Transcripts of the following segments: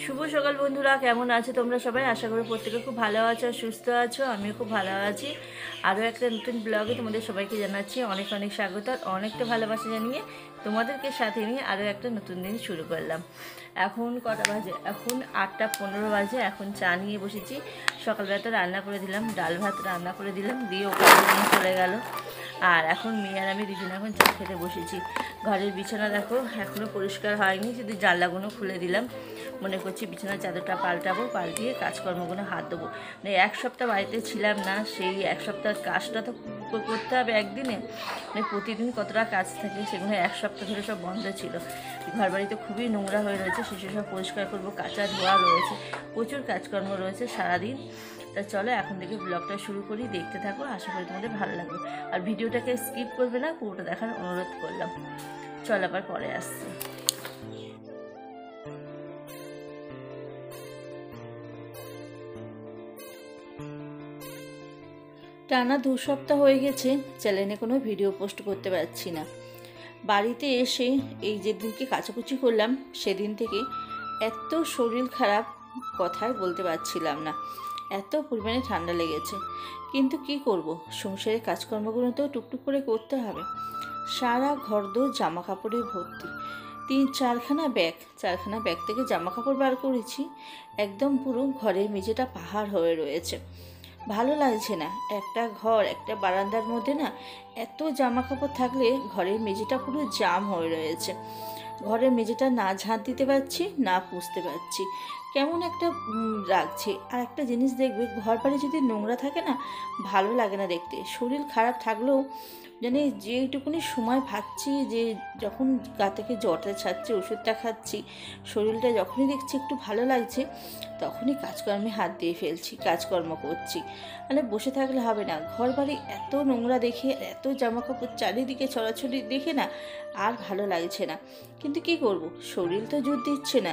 শুভ সকাল বন্ধুরা, কেমন আছো তোমরা সবাই? আশা করি প্রত্যেকে খুব ভালো আছো, সুস্থ আছো। আমিও খুব ভালো আছি। আরও একটা নতুন ব্লগে তোমাদের সবাইকে জানাচ্ছি অনেক অনেক স্বাগত আর অনেকটা ভালোবাসা জানিয়ে তোমাদেরকে সাথে নিয়ে আরও একটা নতুন দিন শুরু করলাম। এখন কটা বাজে? এখন 8টা 15 বাজে। এখন চা নিয়ে বসেছি। সকালবেলা তো রান্না করে দিলাম, ডাল ভাত রান্না করে দিলাম, দিয়ে ওখানে নিয়ে চলে গেল। আর এখন মেয়ে আর আমি দুজনে এখন চা খেতে বসেছি। ঘরের বিছানা দেখো এখনও পরিষ্কার হয়নি, যদি জানলাগুলো খুলে দিলাম। মনে করছি বিছানার চাদরটা পাল্টাবো, পাল্টিয়ে কাজকর্মগুলো হাত দেবো। মানে এক সপ্তাহ বাড়িতে ছিলাম না, সেই এক সপ্তাহের কাজটা তো করতে হবে একদিনে। মানে প্রতিদিন কতটা কাজ থাকে, সেগুলো এক সপ্তাহ ধরে সব বন্ধ ছিল। ঘর বাড়িতে খুবই নোংরা হয়ে রয়েছে, সেসব সব পরিষ্কার করবো, কাঁচা ধোয়া রয়েছে, প্রচুর কাজকর্ম রয়েছে সারাদিন। তা চলো এখন থেকে ব্লগটা শুরু করি, দেখতে থাকো, আশা করি তোমাদের ভালো লাগবে। আর ভিডিওটাকে স্কিপ করবে না, পুরোটা দেখার অনুরোধ করলাম। চল আবার পরে আসছি। টানা 2 সপ্তাহ হয়ে গেছে চ্যানেলে কোনো ভিডিও পোস্ট করতে পারছি না। বাড়িতে এসে এই যেদিনকে কাচাকুচি করলাম সেদিন থেকে এত শরীর খারাপ, কথাই বলতে পারছিলাম না। এত পরিমাণে ঠান্ডা লেগেছে। কিন্তু কি করব, সংসারের কাজকর্মগুলো তো টুকটুক করে করতে হবে। সারা ঘরদোর জামা কাপড়ে ভর্তি। 4খানা ব্যাগ থেকে জামা কাপড় বার করেছি। একদম পুরো ঘরের মেঝেটা পাহাড় হয়ে রয়েছে। ভালো লাগছে না। একটা ঘর, একটা বারান্দার মধ্যে না এত জামা কাপড় থাকলে ঘরের মেঝেটা পুরো জাম হয়ে রয়েছে। ঘরের মেঝেটা না ঝাঁট দিতে পারছি, না পুষতে পারছি। কেমন একটা লাগছে। আর একটা জিনিস দেখবে, ঘর বাড়ি যদি নোংরা থাকে না, ভালো লাগে না দেখতে। শরীর খারাপ থাকলেও মানে যেইটুকুনি সময় ভাবছি যে যখন গা থেকে জ্বরটা ছাড়ছে, ওষুধটা খাচ্ছি, শরীরটা যখনই দেখছি একটু ভালো লাগছে, তখনই কাজকর্মে হাত দিয়ে ফেলছি, কাজকর্ম করছি। মানে বসে থাকলে হবে না। ঘর বাড়ি এত নোংরা দেখে, এত জামা কাপড় চারিদিকে ছড়াছড়ি দেখে না আর ভালো লাগছে না। কিন্তু কি করব, শরীর তো জোর দিচ্ছে না,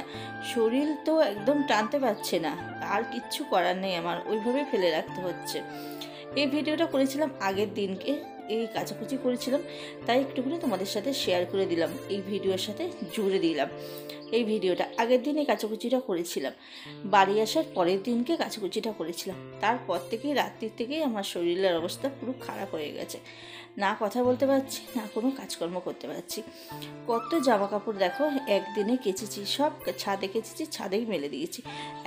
শরীর তো একদম টানতে পারছে না। আর কিচ্ছু করার নেই, আমার ওইভাবে ফেলে রাখতে হচ্ছে। এই ভিডিওটা করেছিলাম আগের দিনকে, এই কাচাকুচি করেছিলাম, তাই একটুখানি তোমাদের সাথে শেয়ার করে দিলাম, এই ভিডিওর সাথে জুড়ে দিলাম। এই ভিডিওটা আগের দিনে কাচাকুচিটা করেছিলাম, বাড়ি আসার পরের দিনকে কাচাকুচিটা করেছিলাম। তারপর থেকেই রাত্রির থেকেই আমার শরীরের অবস্থা পুরো খারাপ হয়ে গেছে। না কথা বলতে পারছি, না কোনো কাজকর্ম করতে পারছি। কত জামা কাপড় দেখো একদিনে কেচেছি, সব ছাদে কেচেছি, ছাদেই মেলে দিয়েছি।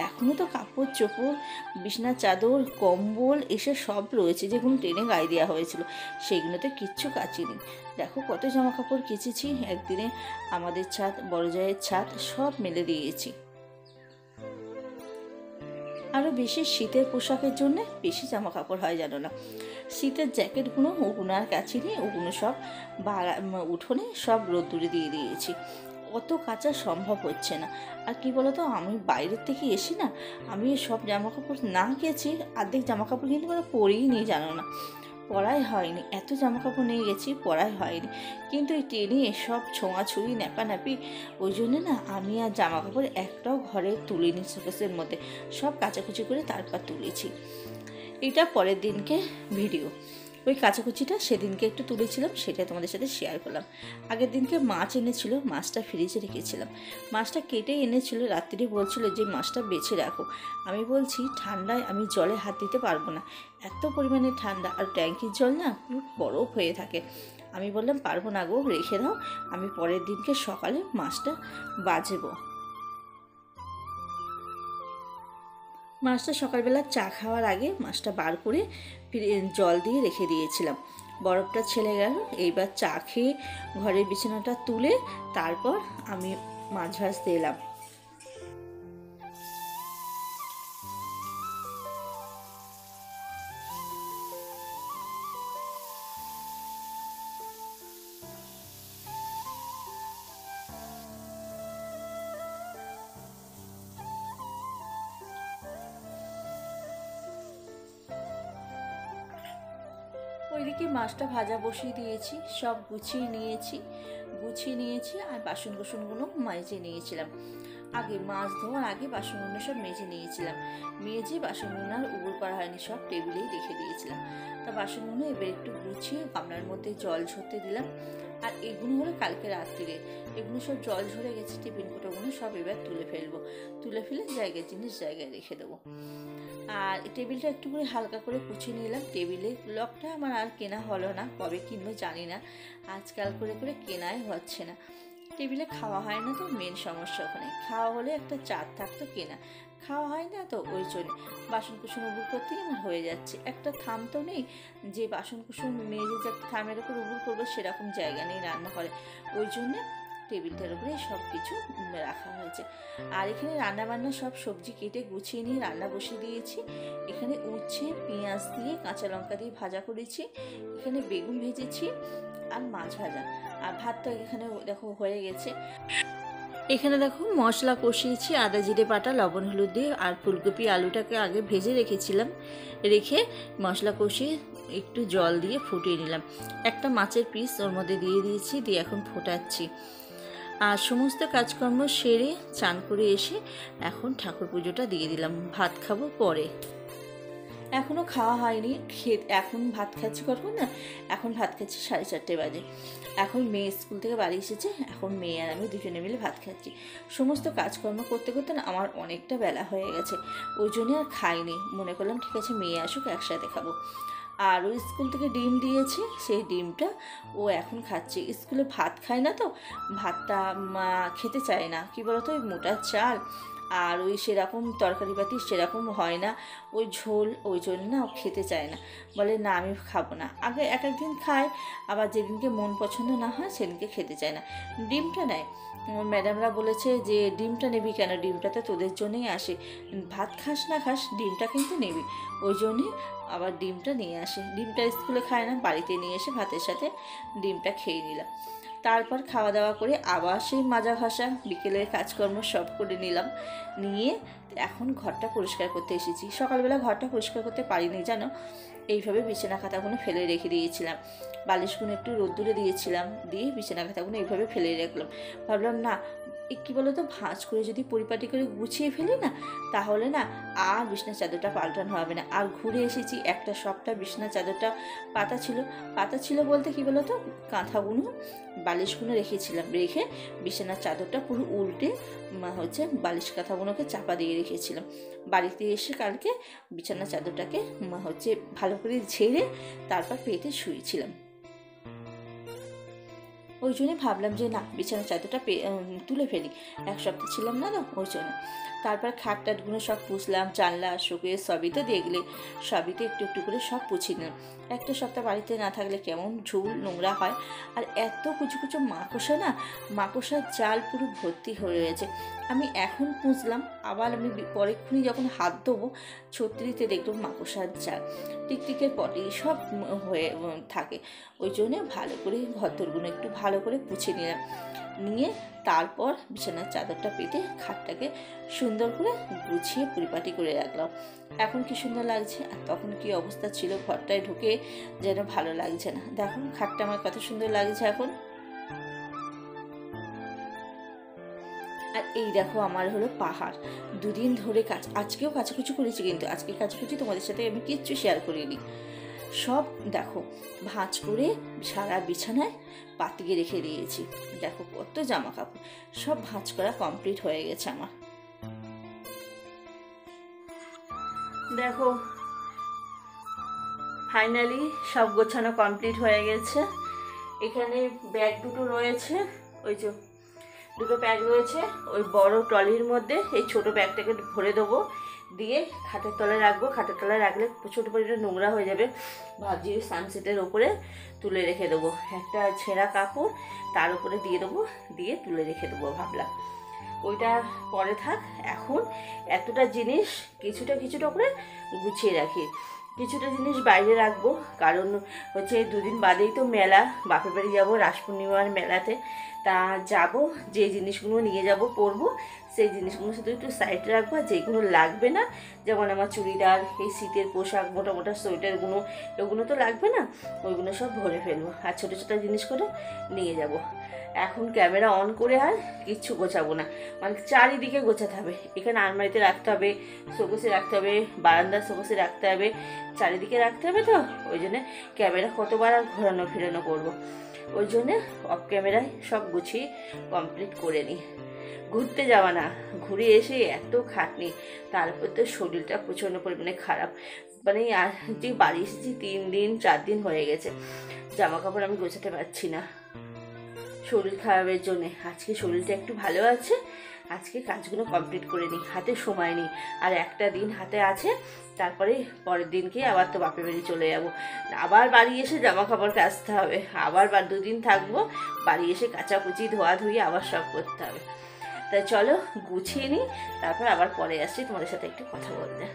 এখনও তো কাপড় চোপড়, বিছানার চাদর, কম্বল এসব সব রয়েছে, যেগুলো টেনে গায়ে দেওয়া হয়েছিল, সেগুলোতে কিচ্ছু কাচিনি। দেখো কত জামা কাপড় কেচেছি একদিনে। আমাদের ছাদ, বড় জায়ের ছাদ, সব মেলে দিয়েছি। আরও বেশি শীতের পোশাকের জন্য বেশি জামা কাপড় হয় জানো না। শীতের জ্যাকেটগুলো ওগুলো আর কাচিনি, ওগুলো সব উঠোনে সব রোদ্দুরে দিয়ে দিয়েছি। অত কাচা সম্ভব হচ্ছে না। আর কি বলতো, আমি বাইরের থেকে এসি না, আমি সব জামা কাপড় না কেচে অর্ধেক জামা কাপড় কিন্তু মানে পরেই নিই জানো না, পরাই হয়নি। এত জামা কাপড় নিয়ে গেছি, পরাই হয়নি। কিন্তু এই টেনে সব ছোঁয়াছুঁয়ি ন্যাপানাপি, ওই জন্যে না আমি আর জামা কাপড় একটাও ঘরে তুলিনি, শোকেসের মধ্যে সব কাচাকুচি করে তারপর তুলেছি। এটা পরের দিনকে ভিডিও। ওই কাচাকুচিটা সেদিনকে একটু তুলেছিলাম, সেটা তোমাদের সাথে শেয়ার করলাম। আগের দিনকে মাছ এনেছিল, মাছটা ফ্রিজে রেখেছিলাম। মাছটা কেটে এনেছিল, রাত্রিরে বলছিল যে মাছটা বেছে রাখো। আমি বলছি ঠান্ডায় আমি জলে হাত দিতে পারবো না, এত পরিমাণে ঠান্ডা, আর ট্যাঙ্কির জল না পুরো বরফ হয়ে থাকে। আমি বললাম পারবো না গো, রেখে দাও, আমি পরের দিনকে সকালে মাছটা বাজবো। মাছটা সকালবেলা চা খাওয়ার আগে মাছটা বার করে জল দিয়ে রেখে দিয়েছিলাম। বরফটা ছেড়ে গেল। এইবার চা খেয়ে ঘরের বিছানাটা তুলে তারপর আমি মাছ ভাজতে এলাম। ওইদিকে মাছটা ভাজা বসিয়ে দিয়েছি, সব গুছিয়ে নিয়েছি আর বাসন কোসনগুলো মেজে নিয়েছিলাম। আগে মাছ ধোয়ার আগে বাসনগুলো সব মেজে নিয়েছিলাম, মেজে বাসনগুলো আর উবুর করা হয়নি, সব টেবিলেই রেখে দিয়েছিলাম। তা বাসনগুলো এবার একটু গুছিয়ে গামলার মধ্যে জল ঝরতে দিলাম। আর এগুলো হলো কালকে রাত্রিরে, এগুলো সব জল ঝরে গেছে, টিফিন কোটোগুলো সব এবার তুলে ফেলবো, তুলে ফেলে জায়গায় জিনিস জায়গায় রেখে দেবো। আর টেবিলটা একটু করে হালকা করে পুছিয়ে নিলাম। টেবিলের লকটা আমার আর কেনা হলো না, কবে কিনবো জানি না, আজকাল করে করে কেনাই হচ্ছে না। টেবিলে খাওয়া হয় না তো মেন সমস্যা, ওখানে খাওয়া হলে একটা চার থাকতো, কেনা খাওয়া হয় না তো ওই জন্য বাসন কুসন উবুর করতেই আমার হয়ে যাচ্ছে। একটা থাম তো নেই যে বাসন কুসন মেজে যে একটা থামের ওপর উবুর করবো, সেরকম জায়গা নেই রান্না করে, ওই জন্যে টেবিলটার উপরে সব কিছু রাখা হয়েছে। আর এখানে রান্না বান্না সব সবজি কেটে গুছিয়ে নিয়ে রান্না বসিয়ে দিয়েছি। এখানে উচ্ছে পেঁয়াজ দিয়ে কাঁচা লঙ্কা দিয়ে ভাজা করেছি, এখানে বেগুন ভেজেছি আর মাছ ভাজা। আর ভাতটা এখানে দেখো হয়ে গেছে। এখানে দেখো মশলা কষিয়েছি, আদা জিরে বাটা লবণ হলুদ দিয়ে, আর ফুলকপি আলুটাকে আগে ভেজে রেখেছিলাম, রেখে মশলা কষিয়ে একটু জল দিয়ে ফুটিয়ে নিলাম। একটা মাছের পিস ওর মধ্যে দিয়ে দিয়েছি, দিয়ে এখন ফোটাচ্ছি। আর সমস্ত কাজকর্ম সেরে চান করে এসে এখন ঠাকুর পুজোটা দিয়ে দিলাম, ভাত খাবো পরে। এখনও খাওয়া হয়নি, এখন ভাত খাচ্ছি কখন না, এখন ভাত খাচ্ছি 4:30 বাজে। এখন মেয়ে স্কুল থেকে বাড়ি এসেছে, এখন মেয়ে আর আমি দুজনে মিলে ভাত খাচ্ছি। সমস্ত কাজকর্ম করতে করতে না আমার অনেকটা বেলা হয়ে গেছে, ওই জন্যে আর খাইনি, মনে করলাম ঠিক আছে মেয়ে আসুক একসাথে খাবো। আর ওই স্কুল থেকে ডিম দিয়েছে, সেই ডিমটা ও এখন খাচ্ছে। স্কুলে ভাত খায় না তো, ভাতটা খেতে চায় না, কী বলতো ওই মোটা চাল আর ওই সেরকম তরকারিপাতি সেরকম হয় না, ওই ঝোল, ওই জন্য না ও খেতে চায় না, বলে না আমি খাবো না। আগে এক একদিন খায়, আবার যেদিনকে মন পছন্দ না হয় সেদিনকে খেতে চায় না। ডিমটা নেয়, ম্যাডামরা বলেছে যে ডিমটা নিবি কেন, ডিমটাতে তোদের জন্যই আসে, ভাত খাস না খাস ডিমটা কিন্তু নিবি, ওই জন্যে আবার ডিমটা নিয়ে আসে। ডিমটা স্কুলে খায় না, বাড়িতে নিয়ে এসে ভাতের সাথে ডিমটা খেয়ে নিলাম। তারপর খাওয়া দাওয়া করে আবার সেই মাজা ঘষা বিকেলের কাজকর্ম সব করে নিলাম, নিয়ে এখন ঘরটা পরিষ্কার করতে এসেছি। সকালবেলা ঘরটা পরিষ্কার করতে পারিনি জানো, এইভাবে বিছানা খাতাগুলো ফেলে রেখে দিয়েছিলাম, বালিশগুলো একটু রোদ্দুরে দিয়েছিলাম, দিয়ে বিছানা খাতাগুলো এইভাবে ফেলে রাখলাম। ভাবলাম না কী বলো তো, ভাঁজ করে যদি পরিপাটি করে গুছিয়ে ফেলি না, তাহলে না আর বিছানা চাদরটা পাল্টানো হবে না। আর ঘুরে এসেছি, একটা সপ্তাহ বিছানা চাদরটা পাতা ছিল বলতে কী বলো তো, কাঁথাগুলো বালিশগুলো রেখেছিলাম, রেখে বিছানার চাদরটা পুরো উল্টে বালিশ কাঁথাগুলোকে চাপা দিয়ে রেখেছিলাম। বাড়িতে এসে কালকে বিছানার চাদরটাকে ভালো করে ঝেড়ে তারপর পেতে শুয়েছিলাম। ওই জন্যই ভাবলাম যে না বিছানার চাদরটা তুলে ফেলি, এক সপ্তাহ ছিলাম না তো ওই জন্য। তারপর খাট টাটগুলো সব পুছলাম, জানলা শোকে সবই তো দেখলে, সবইতে একটু একটু করে সব পুছিয়ে নিলাম। একটা সপ্তাহ বাড়িতে না থাকলে কেমন ঝুল নোংরা হয়, আর এত কুচু কুচু মাকড়সা না, মাকড়সার জাল পুরো ভর্তি হয়ে রয়েছে। আমি এখন পুছলাম, আবার আমি পরেক্ষণি যখন হাত দেবো ছত্রিতে দেখলাম মাকড়সার জাল, টিকটিকের পটি সব হয়ে থাকে। ওই জন্যে ভালো করে ঘরদোরগুলো একটু ভালো করে পুছে নিলাম, নিয়ে তারপর বিছানার চাদরটা পেতে খাটটাকে সুন্দর করে গুছিয়ে পরিপাটি করে রাখলাম। এখন কি সুন্দর লাগছে, আর তখন কি অবস্থা ছিল, ঘরটায় ঢুকে যেন ভালো লাগছে না। দেখো খাটটা আমার কত সুন্দর লাগছে এখন। আর এই দেখো আমার হলো পাহাড়, দুদিন ধরে আজকেও কাচাকুচি করেছি, কিন্তু আজকে কাচাকুচি তোমাদের সাথে আমি কিচ্ছু শেয়ার করিনি। সব দেখো ভাঁজ করে সারা বিছানায় পাতিয়ে রেখে দিয়েছি। দেখো কত জামা কাপড়, সব ভাঁজ করা কমপ্লিট হয়ে গেছে আমার। দেখো ফাইনালি সব গোছানো কমপ্লিট হয়ে গেছে। এখানে ব্যাগ দুটো রয়েছে, ওই যে দুটো ব্যাগ রয়েছে, ওই বড় ট্রলির মধ্যে এই ছোট ব্যাগটাকে ভরে দেবো, দিয়ে খাটের তলায় রাখবো। খাটের তলায় রাখলে ছোটো পরিটা নোংরা হয়ে যাবে, ভাবছি সানসেটের ওপরে তুলে রেখে দেবো, একটা ছেঁড়া কাপড় তার উপরে দিয়ে দেবো, দিয়ে তুলে রেখে দেবো ভাবলাম। ওইটা পরে থাক, এখন এতটা জিনিস কিছুটা করে গুছিয়ে রাখি। কিছুটা জিনিস বাইরে রাখবো, কারণ দুদিন বাদেই তো মেলা, বাপের বাড়ি যাবো রাস পূর্ণিমার মেলাতে। তা যাব, যে জিনিসগুলো নিয়ে যাব পরবো সেই জিনিসগুলো শুধু একটু সাইডে রাখবো। আর যেগুলো লাগবে না, যেমন আমার চুড়িদার, এই শীতের পোশাক, মোটা মোটা সোয়েটারগুলো, এগুলো তো লাগবে না, ওইগুলো সব ভরে ফেলবো। আর ছোটো ছোটো জিনিসগুলো নিয়ে যাব। এখন ক্যামেরা অন করে আর কিচ্ছু গোছাবো না, মানে চারিদিকে গোছাতে হবে। এখানে আলমারিতে রাখতে হবে, শোকেসে রাখতে হবে, বারান্দার শোকেসে রাখতে হবে, চারিদিকে রাখতে হবে। তো ওই জন্যে ক্যামেরা কতবার আর ঘোরানো ফেরানো করবো, ওই জন্যে অফ ক্যামেরায় সব গুছিয়ে কমপ্লিট করে নিই। ঘুরতে যাওয়া না, ঘুরে এসে এত খাটনি, তারপর তো শরীরটা প্রচণ্ড পরিমাণে খারাপ। মানে যে বাড়ি এসেছি 3 দিন 4 দিন হয়ে গেছে, জামা কাপড় আমি গোছাতে পারছি না শরীর খারাপের জন্যে। আজকে শরীরটা একটু ভালো আছে, আজকে কাজগুলো কমপ্লিট করে নিই, হাতে সময় নেই। আর একটা দিন হাতে আছে, তারপরে পরের দিনকে আবার তো বাপের বাড়ি চলে যাব। আবার বাড়ি এসে জামা কাপড় কাচতে হবে, আবার 2 দিন থাকবো, বাড়ি এসে কাচাকুচি ধোয়াধুয়ি আবার সব করতে হবে। তাই চলো গুছিয়ে নিই, তারপর আবার পরে আসছি তোমাদের সাথে একটু কথা বলতে।